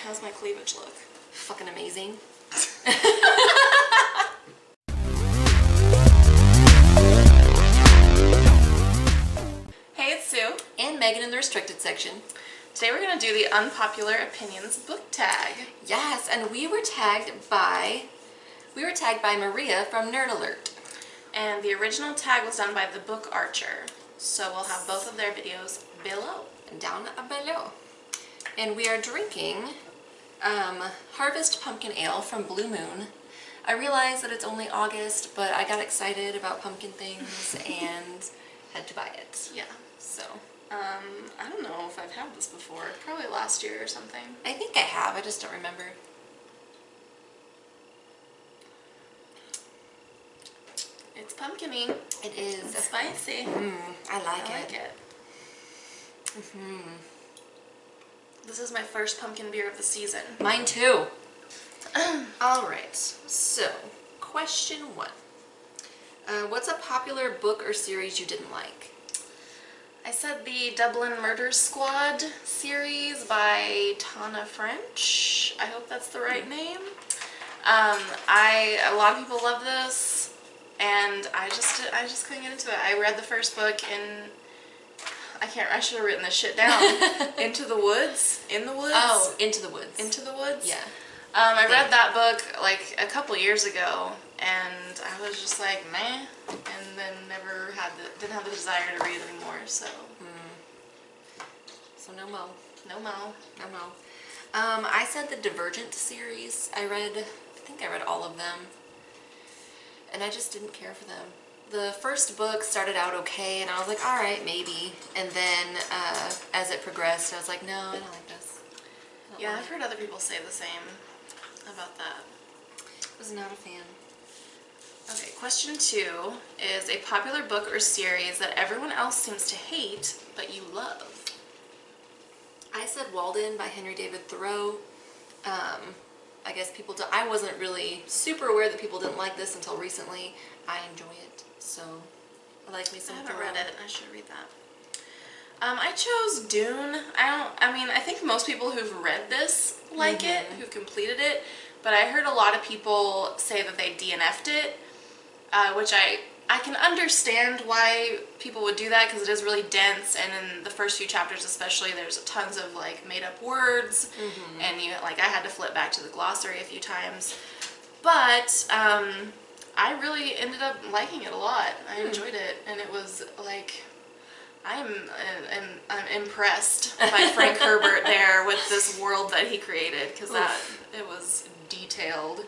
How's my cleavage look? Fucking amazing. Hey, it's Sue. And Megan in the restricted section. Today we're going to do the Unpopular Opinions book tag. Yes, and we were tagged by Maria from Nerd Alert. And the original tag was done by The Book Archer. So we'll have both of their videos below. Down below. And we are drinking Harvest Pumpkin Ale from Blue Moon. I realize that it's only August, but I got excited about pumpkin things and had to buy it. Yeah. So, I don't know if I've had this before. Probably last year or something. I think I have, I just don't remember. It's pumpkin-y. It is. It's spicy. I like I like it. This is my first pumpkin beer of the season. Mine too. Alright, so question 1. What's a popular book or series you didn't like? I said the Dublin Murder Squad series by Tana French. I hope that's the right name. A lot of people love this, and I just couldn't get into it. I read the first book in, I should have written this shit down. Into the Woods? In the Woods? Oh, Into the Woods. Into the Woods? Yeah. I read that book like a couple years ago, and I was just like, meh, and then didn't have the desire to read anymore, so. So no mo. No mo. No mo. I said the Divergent series. I think I read all of them, and I just didn't care for them. The first book started out okay, and I was like, alright, maybe. And then as it progressed, I was like, no, I don't like this. Yeah, I've heard other people say the same about that. I was not a fan. Okay, question 2 is a popular book or series that everyone else seems to hate, but you love. I said Walden by Henry David Thoreau. I guess I wasn't really super aware that people didn't like this until recently. I enjoy it, so I like me some I haven't Thoreau. read it. I should read that. I chose Dune. I think most people who've read this like it, who've completed it, but I heard a lot of people say that they DNF'd it, which I can understand why people would do that, because it is really dense, and in the first few chapters especially, there's tons of like made up words, and I had to flip back to the glossary a few times, but I really ended up liking it a lot. I enjoyed it, and it was like, I'm impressed by Frank Herbert there with this world that he created, because it was detailed.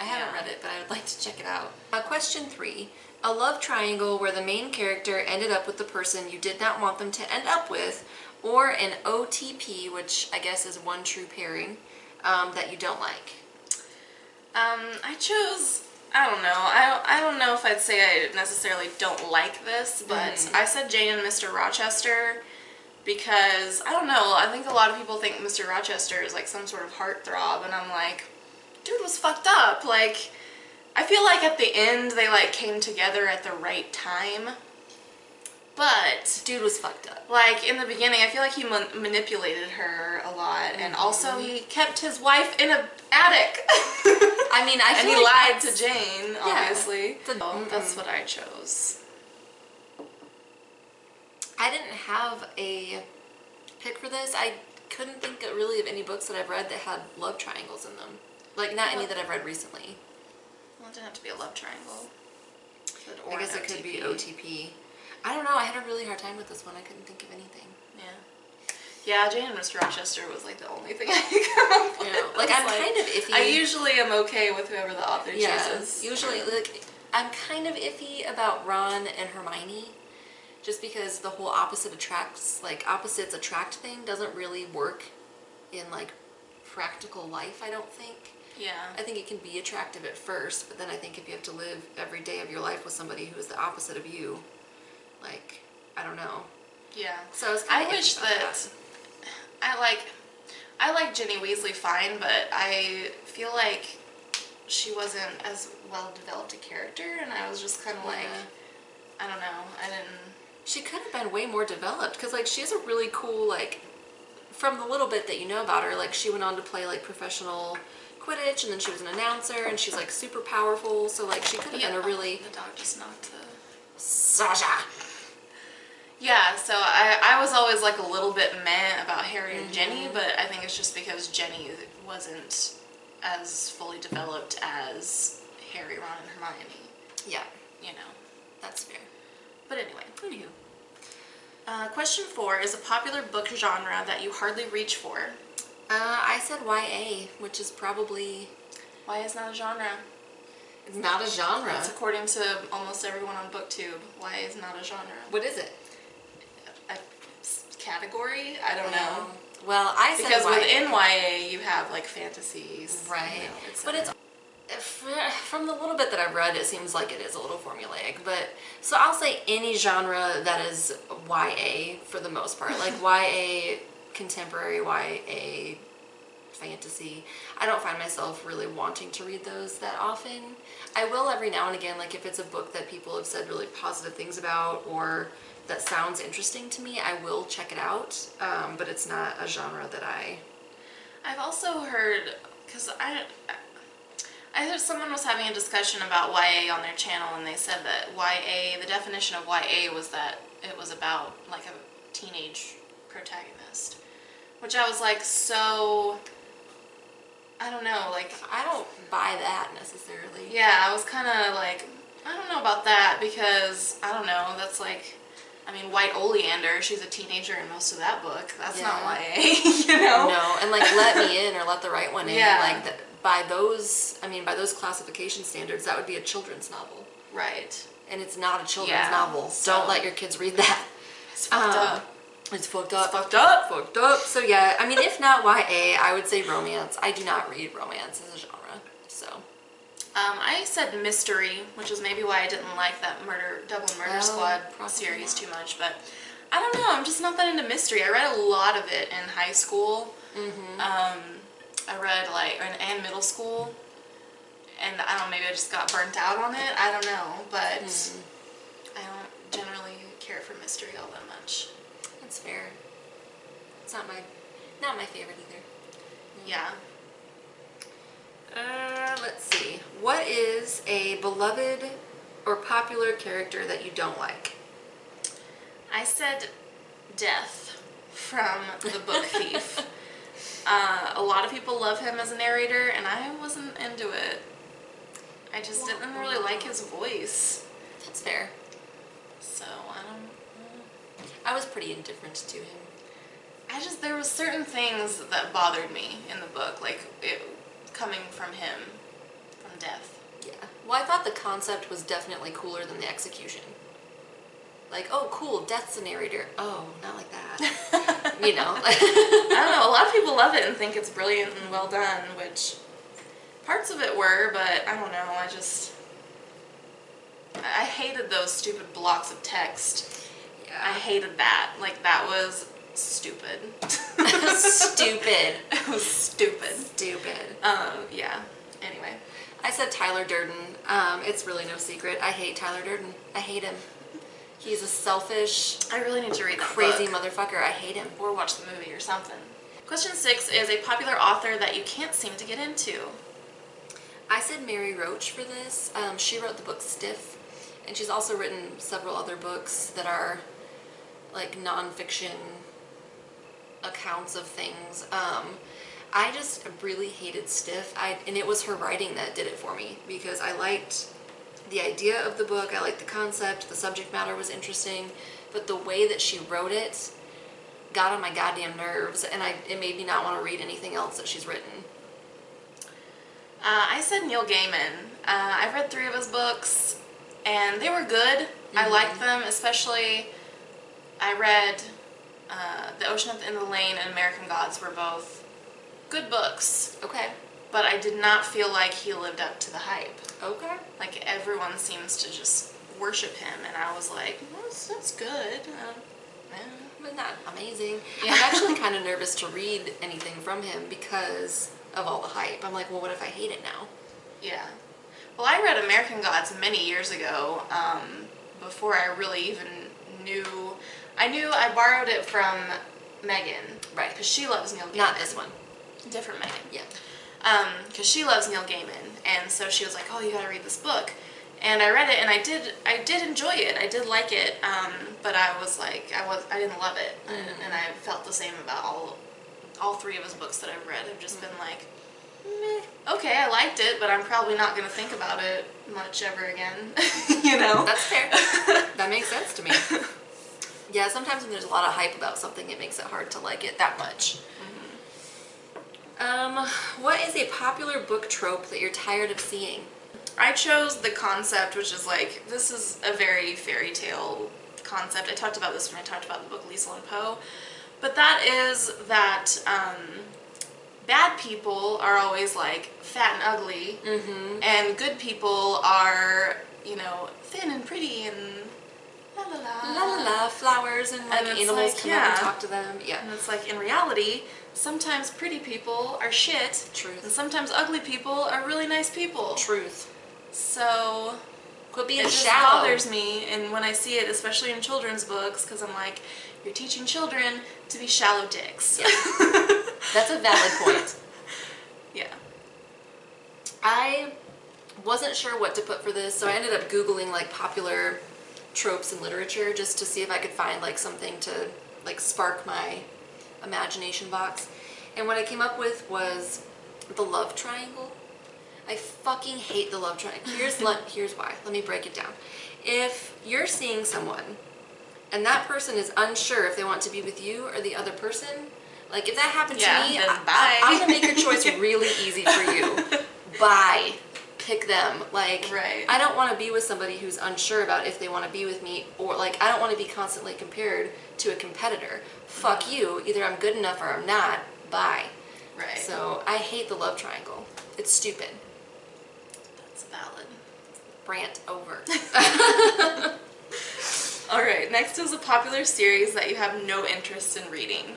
I haven't read it, but I would like to check it out. Question 3. A love triangle where the main character ended up with the person you did not want them to end up with, or an OTP, which I guess is one true pairing, that you don't like. I chose, I don't know. I don't know if I'd say I necessarily don't like this, but I said Jane and Mr. Rochester because, I don't know, I think a lot of people think Mr. Rochester is like some sort of heartthrob, and I'm like, dude was fucked up. Like, I feel like at the end they like came together at the right time, but Dude was fucked up. like in the beginning I feel like he manipulated her a lot, and also he kept his wife in an attic. I mean, and he lied to Jane, obviously. Yeah. That's what I chose. I didn't have a pick for this. I couldn't think really of any books that I've read that had love triangles in them. Like, not any that I've read recently. Well, it didn't have to be a love triangle. I guess it could be OTP. I don't know, I had a really hard time with this one. I couldn't think of anything. Yeah, Jane and Mr. Rochester was like the only thing I could come up with. Like, I'm kind of iffy. I usually am okay with whoever the author chooses. Usually, like, I'm kind of iffy about Ron and Hermione, just because the whole opposites attract thing doesn't really work in, like, practical life, I don't think. Yeah. I think it can be attractive at first, but then I think if you have to live every day of your life with somebody who is the opposite of you, like, I don't know. Yeah. So I was kind of wish that I like Ginny Weasley fine, but I feel like she wasn't as well developed a character, and I was just kind of like, I don't know, I didn't. She could have been way more developed, because like she has a really cool like from the little bit that you know about her, like she went on to play like professional Quidditch, and then she was an announcer, and she's like super powerful. So like she could have been a really The dog just knocked the... Sasha. Yeah, so I was always like a little bit meh about Harry and Jenny, but I think it's just because Jenny wasn't as fully developed as Harry, Ron, and Hermione. Yeah, You know. that's fair. But anyway. Anywho. Question 4 is a popular book genre that you hardly reach for. I said YA, which is probably... Why is not a genre? It's not a genre. That's according to almost everyone on BookTube. Why is not a genre? What is it? A category? I don't know. Well, I said Because YA. within YA you have like fantasies. Right. You know, But it's... From the little bit that I've read, it seems like it is a little formulaic. But so I'll say any genre that is YA for the most part. Like YA contemporary, YA fantasy. I don't find myself really wanting to read those that often. I will every now and again, like if it's a book that people have said really positive things about or that sounds interesting to me, I will check it out. But it's not a genre that I've also heard, because I heard someone was having a discussion about YA on their channel, and they said that YA, the definition of YA was that it was about like a teenage protagonist, which I was like, so, I don't know, like... I don't buy that necessarily. Yeah, I was kind of like, I don't know about that, because, I don't know, that's like... I mean, White Oleander, she's a teenager in most of that book. That's not YA, you know? No, and like Let Me In or Let the Right One In, Yeah. like by those classification standards, that would be a children's novel. Right. And it's not a children's Yeah, novel. so- Don't let your kids read that. It's fucked up. It's fucked up. It's fucked up. Fucked up. So yeah, I mean, if not YA, I would say romance. I do not read romance as a genre, so. I said mystery, which is maybe why I didn't like that Dublin Murder Squad probably series not. too much, but I don't know, I'm just not that into mystery. I read a lot of it in high school. I read and middle school, and I don't know, maybe I just got burnt out on it, I don't know, but I don't generally care for mystery all that much. That's fair. It's not my favorite either. Yeah. Let's see. What is a beloved or popular character that you don't like? I said Death from the book Thief. A lot of people love him as a narrator, and I wasn't into it. I just didn't really like his voice. That's fair. So, I don't know. I was pretty indifferent to him. There was certain things that bothered me in the book, like it coming from him, from Death. Yeah. Well, I thought the concept was definitely cooler than the execution. Like, oh, cool, Death's a narrator. Oh, not like that. You know? I don't know, a lot of people love it and think it's brilliant and well done, which parts of it were, but I don't know, I hated those stupid blocks of text. Yeah. I hated that. Like, that was stupid. Stupid. It was stupid. Stupid. Yeah. Anyway. I said Tyler Durden. It's really no secret. I hate Tyler Durden. I hate him. He's a selfish, I really need to read that crazy book. motherfucker. I hate him. Or watch the movie or something. Question 6 is a popular author that you can't seem to get into. I said Mary Roach for this. She wrote the book Stiff, and she's also written several other books that are like nonfiction accounts of things. I just really hated Stiff, and it was her writing that did it for me, because I liked the idea of the book, I liked the concept, the subject matter was interesting, but the way that she wrote it got on my goddamn nerves, and it made me not want to read anything else that she's written. I said Neil Gaiman. I've read 3 of his books, and they were good. I liked them, especially I read The Ocean at the End of the Lane and American Gods were both good books, Okay. but I did not feel like he lived up to the hype. Okay. Like, everyone seems to just worship him, and I was like, well, that's good. But not amazing. Yeah. I'm actually kind of nervous to read anything from him because of all the hype. I'm like, well, what if I hate it now? Yeah. Well, I read American Gods many years ago, before I really even knew. I borrowed it from Megan. Right. Because she loves Neil Gaiman. Not this one. Different Megan. Yeah. Because she loves Neil Gaiman, and so she was like, "Oh, you gotta read this book." And I read it, and I did enjoy it. I did like it, but I was like, I didn't love it, and I felt the same about all three of his books that I've read. Have just been like, meh, okay, I liked it, but I'm probably not gonna think about it much ever again. You know? That's fair. That makes sense to me. Yeah, sometimes when there's a lot of hype about something, it makes it hard to like it that much. What is a popular book trope that you're tired of seeing? I chose the concept, which is like, this is a very fairy tale concept. I talked about this when I talked about the book Liesl and Poe. But that is that bad people are always like fat and ugly, and good people are, you know, thin and pretty and la la la. La la la, flowers and like animals like, come up and talk to them. Yeah. And it's like, in reality, sometimes pretty people are shit. Truth. And sometimes ugly people are really nice people. Truth. So Quit being it just shallow. bothers me, and when I see it, especially in children's books, because I'm like, you're teaching children to be shallow dicks. Yeah. That's a valid point. Yeah. I wasn't sure what to put for this, so I ended up Googling like popular tropes in literature just to see if I could find like something to like spark my imagination box. And what I came up with was the love triangle. I fucking hate the love triangle. Here's why. Let me break it down. If you're seeing someone and that person is unsure if they want to be with you or the other person, like if that happened to me, then bye. I'm gonna make your choice really easy for you. Bye. Pick them. Like, Right. I don't want to be with somebody who's unsure about if they want to be with me, or like I don't want to be constantly compared to a competitor. Fuck you. Either I'm good enough or I'm not. Bye. Right. So I hate the love triangle. It's stupid. That's valid. Rant over. Alright, next is a popular series that you have no interest in reading.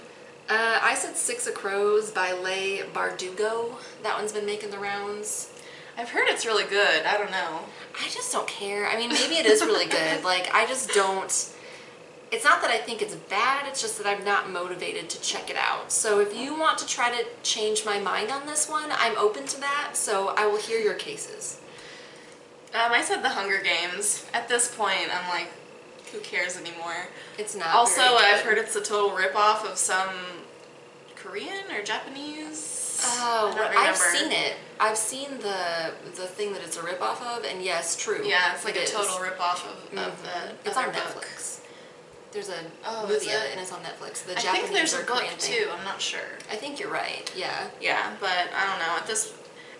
I said Six of Crows by Leigh Bardugo. That one's been making the rounds. I've heard it's really good. I don't know. I just don't care. I mean, maybe it is really good. Like, I just don't. It's not that I think it's bad, it's just that I'm not motivated to check it out. So if you want to try to change my mind on this one, I'm open to that, so I will hear your cases. I said The Hunger Games. At this point, I'm like, who cares anymore? It's not Also, very good. I've heard it's a total ripoff of some Korean or Japanese. Oh, I don't remember. I've seen it. I've seen the thing that it's a ripoff of, and yes, true. Yeah, it's like it a is. total ripoff of the It's other on book. Netflix. There's a Oh, movie is of it? it, and it's on Netflix. The I Japanese think there's a or book Korean thing. too. I'm not sure. I think you're right. Yeah. Yeah, but I don't know.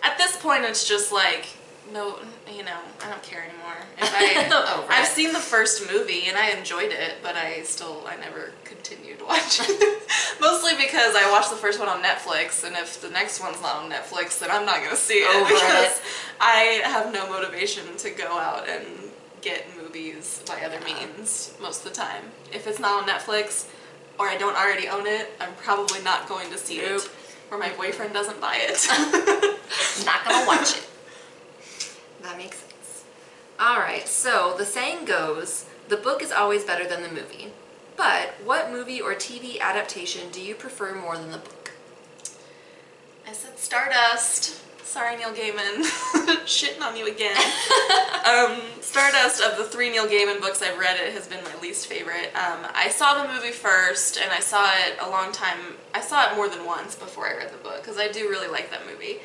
At this point, it's just like, no, you know, I don't care anymore. If Over I've it. seen the first movie and I enjoyed it, but I never continued watching it. Mostly because I watched the first one on Netflix, and if the next one's not on Netflix, then I'm not gonna see it Over because it. I have no motivation to go out and get movies by other means most of the time. If it's not on Netflix or I don't already own it, I'm probably not going to see Nope. it, or my boyfriend doesn't buy it. Not gonna watch it. That makes sense. Alright, so the saying goes, the book is always better than the movie. But what movie or TV adaptation do you prefer more than the book? I said Stardust. Sorry, Neil Gaiman. Shitting on you again. Stardust, of the 3 Neil Gaiman books I've read, it has been my least favorite. I saw the movie first, and I saw it a long time. I saw it more than once before I read the book, because I do really like that movie.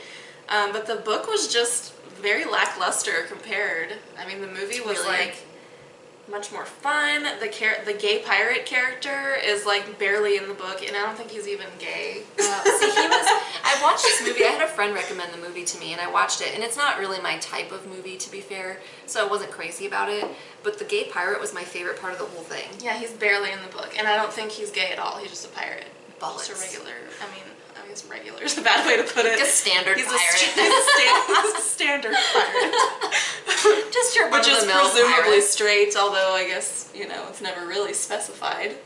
But the book was just very lackluster compared. I mean, the movie was Really? like much more fun. The gay pirate character is like barely in the book, and I don't think he's even gay. I watched this movie, I had a friend recommend the movie to me, and I watched it, and it's not really my type of movie, to be fair, so I wasn't crazy about it, but the gay pirate was my favorite part of the whole thing. Yeah, he's barely in the book, and I don't think he's gay at all. He's just a pirate. Bollocks. Just a regular. I mean, regular is a bad way to put it. Like a standard He's pirate. he's a standard pirate. Just your Which is run-of-the-mill presumably pirate. straight, although I guess, you know, it's never really specified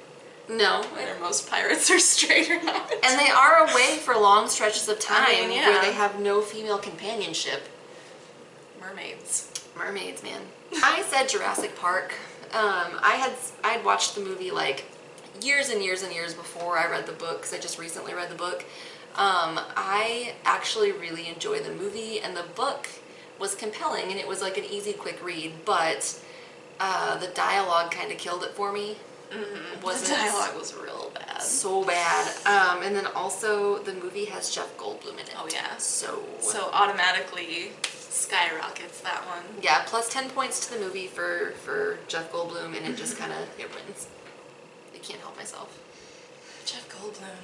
No. whether most pirates are straight or not. And they are away for long stretches of time I mean, yeah. where they have no female companionship. Mermaids. Mermaids, man. I said Jurassic Park. I'd watched the movie like years and years and years before I read the book, because I just recently read the book, I actually really enjoy the movie, and the book was compelling, and it was like an easy, quick read, but the dialogue kind of killed it for me. The dialogue was real bad. So bad. And then also the movie has Jeff Goldblum in it. Oh yeah. So automatically skyrockets that one. yeah, plus 10 points to the movie for Jeff Goldblum, and it just kind of, it wins. I can't help myself. Jeff Goldblum.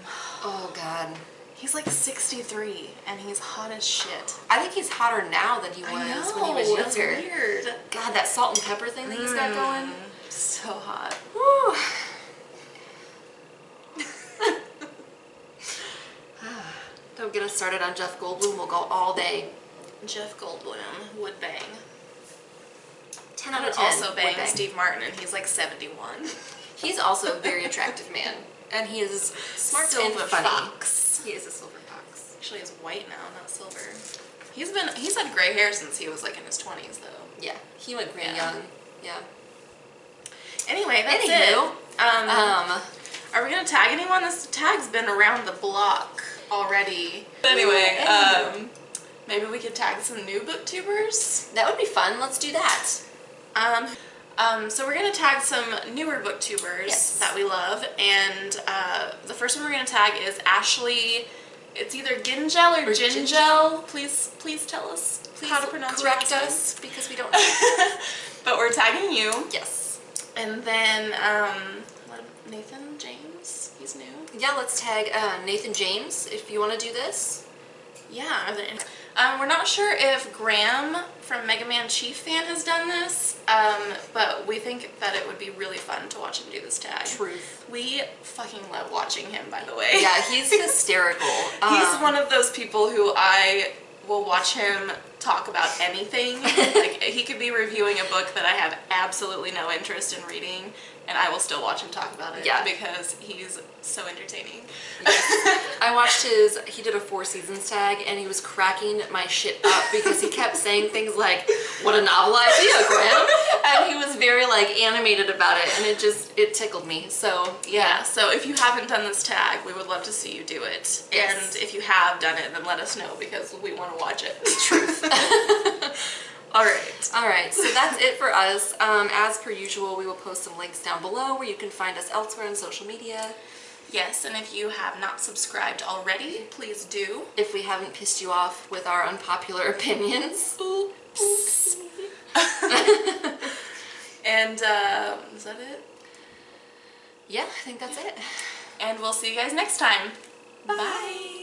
Oh God. He's like 63 and he's hot as shit. I think he's hotter now than he was when he was younger. That's weird. God, that salt and pepper thing that he's got going. So hot. Whew. Don't get us started on Jeff Goldblum. We'll go all day. Jeff Goldblum would bang. 10 I out would of 10. also would bang Steve Martin, and he's like 71. He's also a very attractive man, and he is smart and Silver funny. fox. He is a silver fox. Actually, he's white now, not silver. He's had gray hair since he was like in his 20s though. Yeah, he went green Yeah. young. Yeah. Anyway, that's Anywho, it. Are we gonna tag anyone? This tag's been around the block already. Anyway, maybe we could tag some new booktubers. that would be fun. Let's do that. So we're gonna tag some newer booktubers Yes. that we love, and the first one we're gonna tag is Ashley. It's either Gingel or Gingel. Please tell us how to pronounce your correct last name. us because we don't know. But we're tagging you. Yes. And then Nathan James, he's new. Yeah, let's tag Nathan James if you want to do this. Yeah. We're not sure if Graham from Mega Man Chief Fan has done this, but we think that it would be really fun to watch him do this tag. Truth. We fucking love watching him, by the way. Yeah, he's hysterical. He's one of those people who I will watch him talk about anything. Like, he could be reviewing a book that I have absolutely no interest in reading, and I will still watch him talk about it because he's so entertaining. Yes. I watched he did a 4 seasons tag, and he was cracking my shit up because he kept saying things like, "What a novel idea, Graham," and he was very like animated about it, and it tickled me. So Yeah, so if you haven't done this tag, we would love to see you do it. Yes. And if you have done it, then let us know because we want to watch it. Truth. All right. So that's it for us. As per usual, we will post some links down below where you can find us elsewhere on social media. Yes, and if you have not subscribed already, please do. If we haven't pissed you off with our unpopular opinions. Oops. And is that it? Yeah, I think that's it. And we'll see you guys next time. Bye.